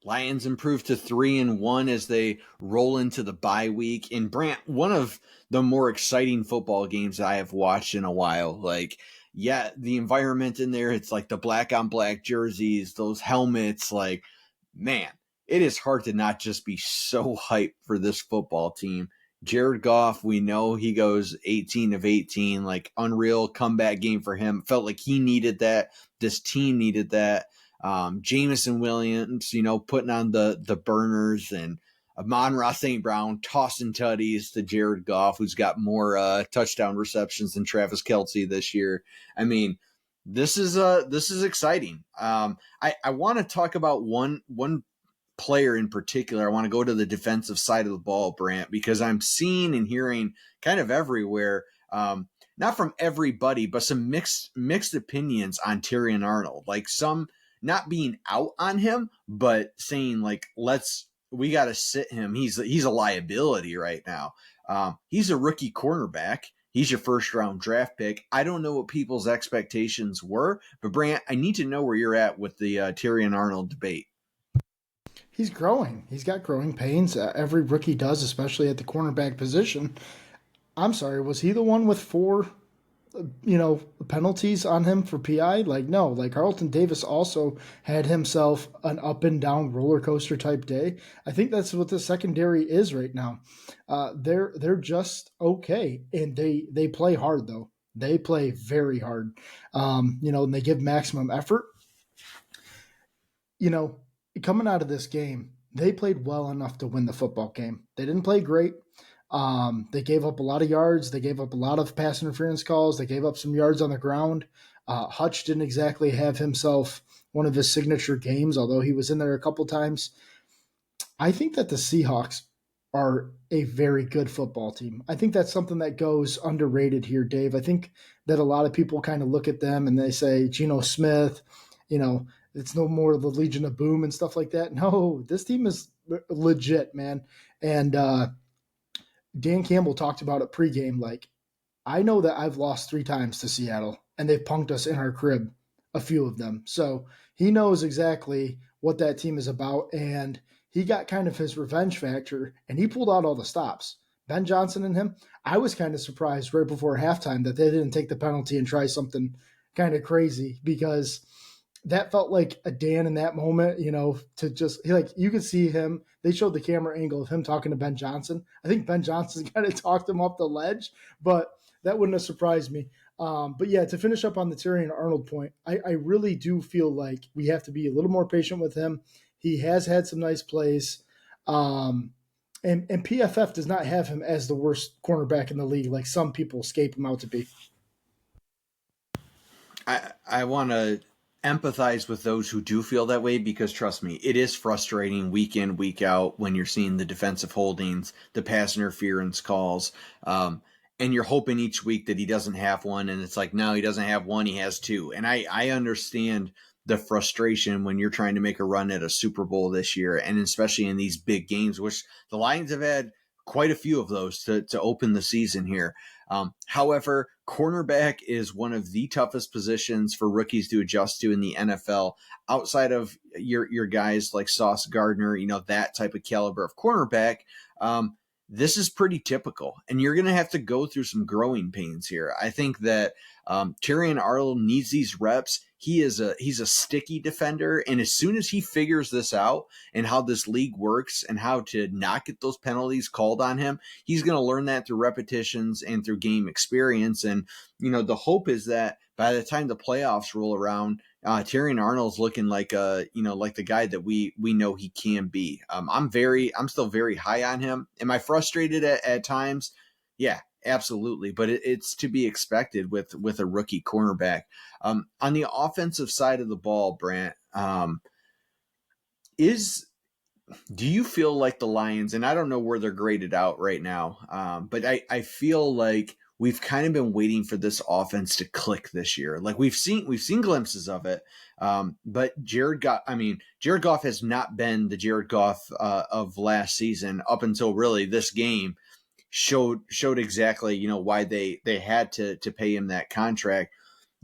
Lions improved to 3-1 as they roll into the bye week. And Brant, one of the more exciting football games I have watched in a while. Like, yeah, the environment in there, it's like the black on black jerseys, those helmets, like, man, it is hard to not just be so hyped for this football team. Jared Goff, we know he goes 18 of 18, like unreal comeback game for him. Felt like he needed that. This team needed that. Jameson Williams, putting on the burners, and Amon-Ra St. Brown tossing tutties to Jared Goff, who's got more touchdown receptions than Travis Kelce this year. I mean, this is exciting. I want to talk about one player in particular. I want to go to the defensive side of the ball, Brant, because I'm seeing and hearing kind of everywhere. Not from everybody, but some mixed opinions on Terrion Arnold. Like some not being out on him, but saying like, we got to sit him. He's a liability right now. He's a rookie cornerback. He's your first round draft pick. I don't know what people's expectations were, but Brant, I need to know where you're at with the Terrion Arnold debate. He's growing. He's got growing pains. Every rookie does, especially at the cornerback position. I'm sorry, was he the one with four penalties on him for PI? Like, no, like Carlton Davis also had himself an up and down roller coaster type day. I think that's what the secondary is right now. They're just okay, and they play hard though. They play very hard. And they give maximum effort. Coming out of this game, they played well enough to win the football game. They didn't play great. They gave up a lot of yards. They gave up a lot of pass interference calls. They gave up some yards on the ground. Hutch didn't exactly have himself one of his signature games, although he was in there a couple times. I think that the Seahawks are a very good football team. I think that's something that goes underrated here, Dave. I think that a lot of people kind of look at them and they say, Geno Smith, it's no more the Legion of Boom and stuff like that. No, this team is legit, man. And Dan Campbell talked about it pregame. Like, I know that I've lost 3 times to Seattle, and they've punked us in our crib, a few of them. So he knows exactly what that team is about, and he got kind of his revenge factor, and he pulled out all the stops. Ben Johnson and him, I was kind of surprised right before halftime that they didn't take the penalty and try something kind of crazy, because that felt like a Dan in that moment, to just like, you could see him. They showed the camera angle of him talking to Ben Johnson. I think Ben Johnson kind of talked him off the ledge, but that wouldn't have surprised me. But yeah, to finish up on the Terrion Arnold point, I really do feel like we have to be a little more patient with him. He has had some nice plays. And PFF does not have him as the worst cornerback in the league, like some people scape him out to be. I want to empathize with those who do feel that way, because trust me, it is frustrating week in, week out when you're seeing the defensive holdings, the pass interference calls, and you're hoping each week that he doesn't have one, and it's like, no, he doesn't have one, he has 2. And I understand the frustration when you're trying to make a run at a Super Bowl this year, and especially in these big games, which the Lions have had quite a few of those to open the season here. However, cornerback is one of the toughest positions for rookies to adjust to in the NFL. Outside of your guys like Sauce Gardner, that type of caliber of cornerback, this is pretty typical, and you're going to have to go through some growing pains here. I think that Terrion Arnold needs these reps. He's a sticky defender, and as soon as he figures this out and how this league works and how to not get those penalties called on him, he's going to learn that through repetitions and through game experience. And the hope is that by the time the playoffs roll around, Terrion Arnold's looking like like the guy that we know he can be. I'm still very high on him. Am I frustrated at times? Yeah, absolutely. But it's to be expected with a rookie cornerback. On the offensive side of the ball, Brant, do you feel like the Lions, and I don't know where they're graded out right now, but I feel like we've kind of been waiting for this offense to click this year. Like we've seen glimpses of it, but Jared Goff has not been the Jared Goff of last season up until really this game showed exactly why they had to pay him that contract.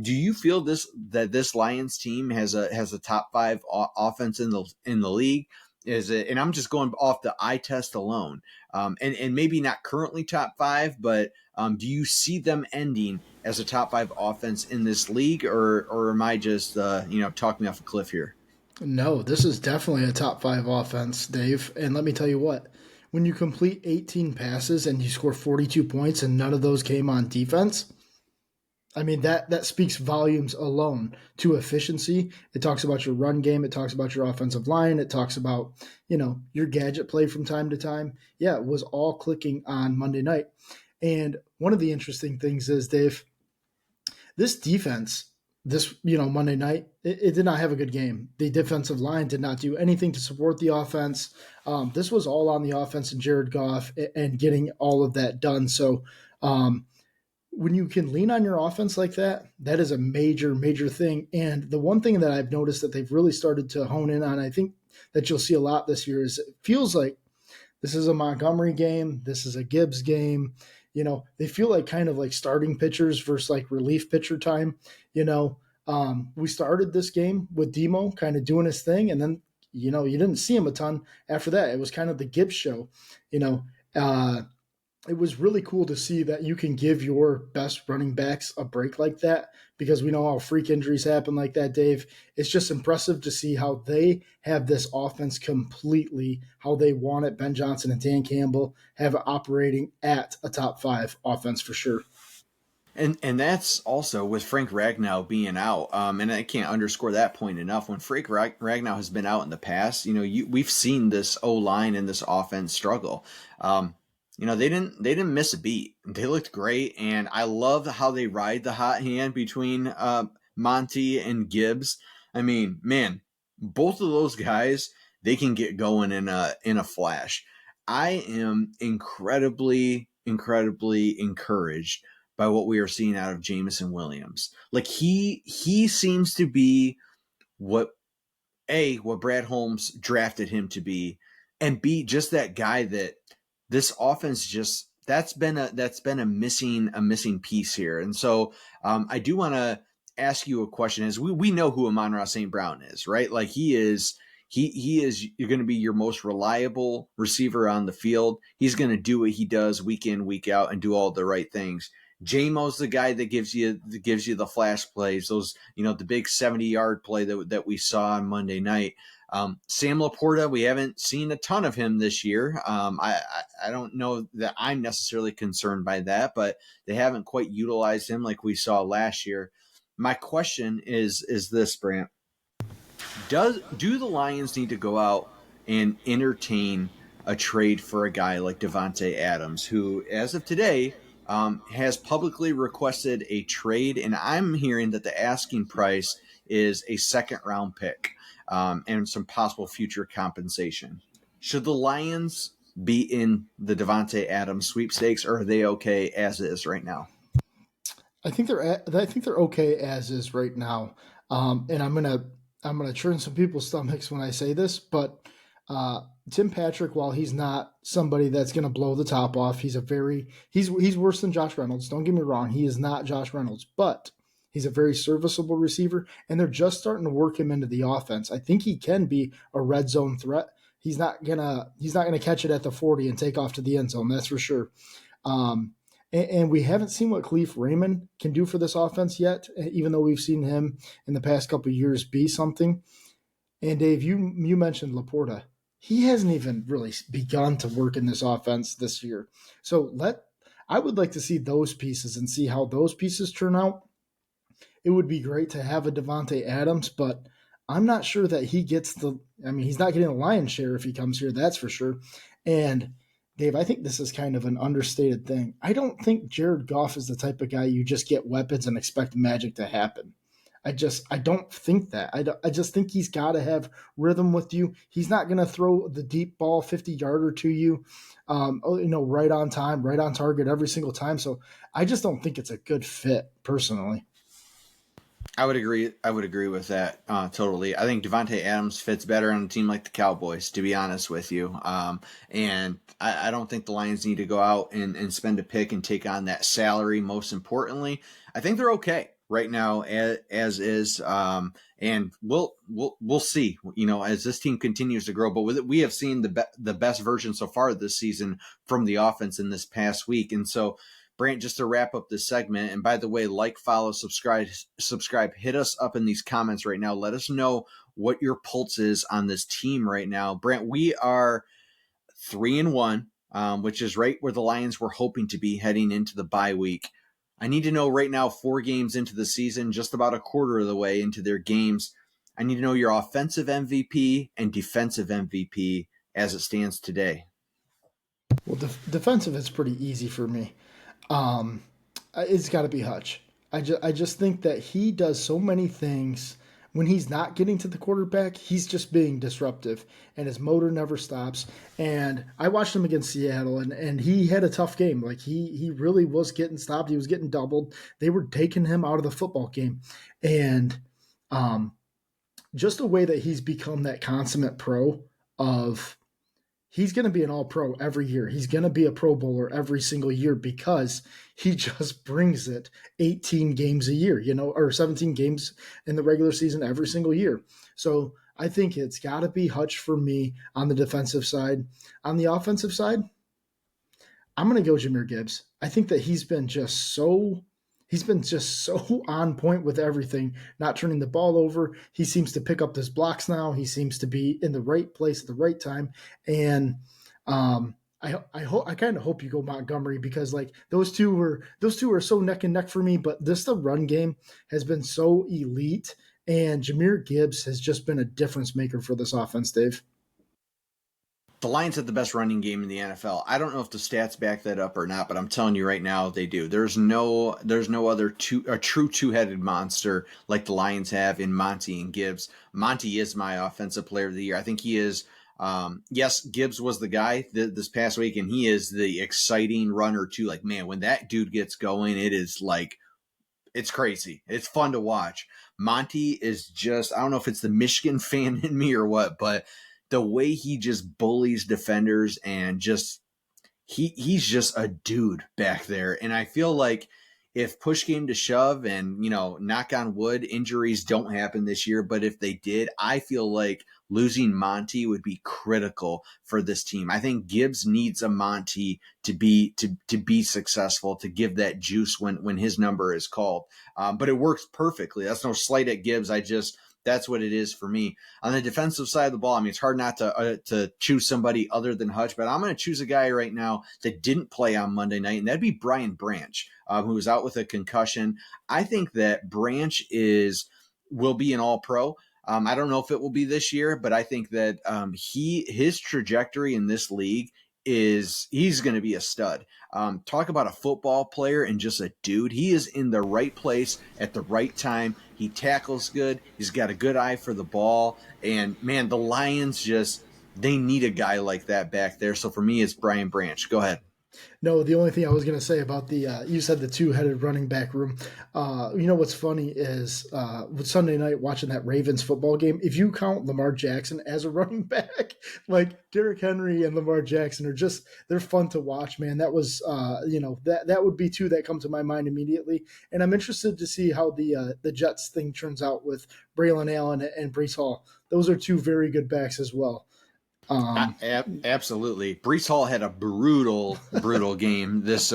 Do you feel that this Lions team has a top 5 offense in the league? Is it, and I'm just going off the eye test alone, and maybe not currently top five, but do you see them ending as a top five offense in this league, or am I just talking off a cliff here? No, this is definitely a top five offense, Dave. And let me tell you what, when you complete 18 passes and you score 42 points and none of those came on defense, I mean that speaks volumes alone to efficiency. It talks about your run game, it talks about your offensive line, it talks about, your gadget play from time to time. Yeah, it was all clicking on Monday night. And one of the interesting things is, Dave, this defense, this Monday night, it did not have a good game. The defensive line did not do anything to support the offense. This was all on the offense and Jared Goff and getting all of that done. So when you can lean on your offense like that, that is a major, major thing. And the one thing that I've noticed that they've really started to hone in on, I think that you'll see a lot this year, is it feels like this is a Montgomery game. This is a Gibbs game. They feel like kind of like starting pitchers versus like relief pitcher time. We started this game with Demo kind of doing his thing, and then you didn't see him a ton after that. It was kind of the Gibbs show. It was really cool to see that you can give your best running backs a break like that, because we know how freak injuries happen like that, Dave. It's just impressive to see how they have this offense completely how they want it. Ben Johnson and Dan Campbell have it operating at a top five offense for sure. And that's also with Frank Ragnow being out. And I can't underscore that point enough. When Frank Ragnow has been out in the past, we've seen this O line and this offense struggle. They didn't miss a beat. They looked great, and I love how they ride the hot hand between Monty and Gibbs. I mean, man, both of those guys, they can get going in a flash. I am incredibly encouraged by what we are seeing out of Jameson Williams. Like he seems to be what Brad Holmes drafted him to be, and B, just that guy that this offense just that's been a missing piece here. And so I do want to ask you a question. As we know who Amon-Ra St. Brown is, right? Like he is you're going to be your most reliable receiver on the field. He's going to do what he does week in, week out, and do all the right things. J-Mo's the guy that gives you the flash plays, those, the big 70-yard play that we saw on Monday night. Sam Laporta, we haven't seen a ton of him this year. I don't know that I'm necessarily concerned by that, but they haven't quite utilized him like we saw last year. My question is this, Brant. Do the Lions need to go out and entertain a trade for a guy like Davante Adams, who, as of today, has publicly requested a trade, and I'm hearing that the asking price is a second-round pick and some possible future compensation. Should the Lions be in the Davante Adams sweepstakes, or are they okay as is right now? I think they're okay as is right now. And I'm gonna churn some people's stomachs when I say this, but Tim Patrick, while he's not somebody that's gonna blow the top off, he's worse than Josh Reynolds. Don't get me wrong, he is not Josh Reynolds, but he's a very serviceable receiver, and they're just starting to work him into the offense. I think he can be a red zone threat. He's not gonna catch it at the 40 and take off to the end zone. That's for sure. And we haven't seen what Khalif Raymond can do for this offense yet, even though we've seen him in the past couple of years be something. And Dave, you mentioned Laporta. He hasn't even really begun to work in this offense this year. So I would like to see those pieces and see how those pieces turn out. It would be great to have a Davante Adams, but I'm not sure that he's not getting a lion's share if he comes here, that's for sure. And Dave, I think this is kind of an understated thing. I don't think Jared Goff is the type of guy you just get weapons and expect magic to happen. I don't think that. I just think he's got to have rhythm with you. He's not going to throw the deep ball 50-yarder to you, right on time, right on target every single time. So I just don't think it's a good fit personally. I would agree. I would agree with that totally. I think Davante Adams fits better on a team like the Cowboys, to be honest with you. And I don't think the Lions need to go out and spend a pick and take on that salary. Most importantly, I think they're okay. right now as is. And we'll see, as this team continues to grow. But with it, we have seen the best version so far this season from the offense in this past week. And so, Brant, just to wrap up this segment, and by the way, follow, subscribe, hit us up in these comments right now. Let us know what your pulse is on this team right now. Brant, we are 3-1, which is right where the Lions were hoping to be heading into the bye week. I need to know right now, 4 games into the season, just about a quarter of the way into their games, I need to know your offensive MVP and defensive MVP as it stands today. Well, defensive is pretty easy for me. Um, it's got to be Hutch. I just think that he does so many things when he's not getting to the quarterback. He's just being disruptive, and his motor never stops. And I watched him against Seattle, and he had a tough game. Like he really was getting stopped. He was getting doubled. They were taking him out of the football game, and um, just the way that he's become that consummate pro of he's going to be an all pro every year. He's going to be a pro bowler every single year because he just brings it 18 games a year, or 17 games in the regular season every single year. So I think it's got to be Hutch for me on the defensive side. On the offensive side, I'm going to go Jahmyr Gibbs. I think that he's been just so on point with everything, not turning the ball over. He seems to pick up his blocks now. He seems to be in the right place at the right time. And I kind of hope you go Montgomery because like those two are so neck and neck for me. But the run game has been so elite, and Jahmyr Gibbs has just been a difference maker for this offense, Dave. The Lions have the best running game in the NFL. I don't know if the stats back that up or not, but I'm telling you right now they do. There's no other a true two-headed monster like the Lions have in Monty and Gibbs. Monty is my offensive player of the year. I think he is. Yes, Gibbs was the guy this past week, and he is the exciting runner too. Like, man, when that dude gets going, it is like it's crazy. It's fun to watch. Monty is just, I don't know if it's the Michigan fan in me or what, but the way he just bullies defenders and just he's just a dude back there. And I feel like if push came to shove and, knock on wood, injuries don't happen this year, but if they did, I feel like losing Monty would be critical for this team. I think Gibbs needs a Monty to be successful, to give that juice when his number is called. But it works perfectly. That's no slight at Gibbs. That's what it is for me. On the defensive side of the ball, I mean, it's hard not to choose somebody other than Hutch, but I'm going to choose a guy right now that didn't play on Monday night, and that'd be Brian Branch, who was out with a concussion. I think that Branch will be an All-Pro. I don't know if it will be this year, but I think that his trajectory in this league he's going to be a stud. Talk about a football player and just a dude. He is in the right place at the right time. He tackles good. He's got a good eye for the ball. And, man, the Lions they need a guy like that back there. So for me, it's Brian Branch. Go ahead. No, the only thing I was going to say about you said the two-headed running back room. What's funny is with Sunday night watching that Ravens football game, if you count Lamar Jackson as a running back, like Derrick Henry and Lamar Jackson they're fun to watch, man. That was, that would be two that come to my mind immediately. And I'm interested to see how the Jets thing turns out with Braylon Allen and Breece Hall. Those are two very good backs as well. Absolutely. Breece Hall had a brutal game this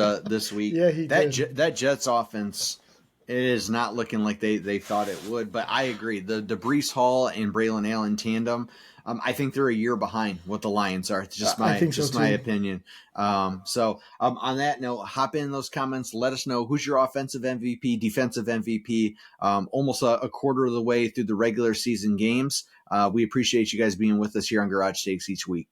week. Yeah, he did. That Jets offense, it is not looking like they thought it would. But I agree. The Breece Hall and Braylon Allen tandem, I think they're a year behind what the Lions are. It's just my opinion. So on that note, hop in those comments. Let us know who's your offensive MVP, defensive MVP. Almost a quarter of the way through the regular season games. We appreciate you guys being with us here on Garage Takes each week.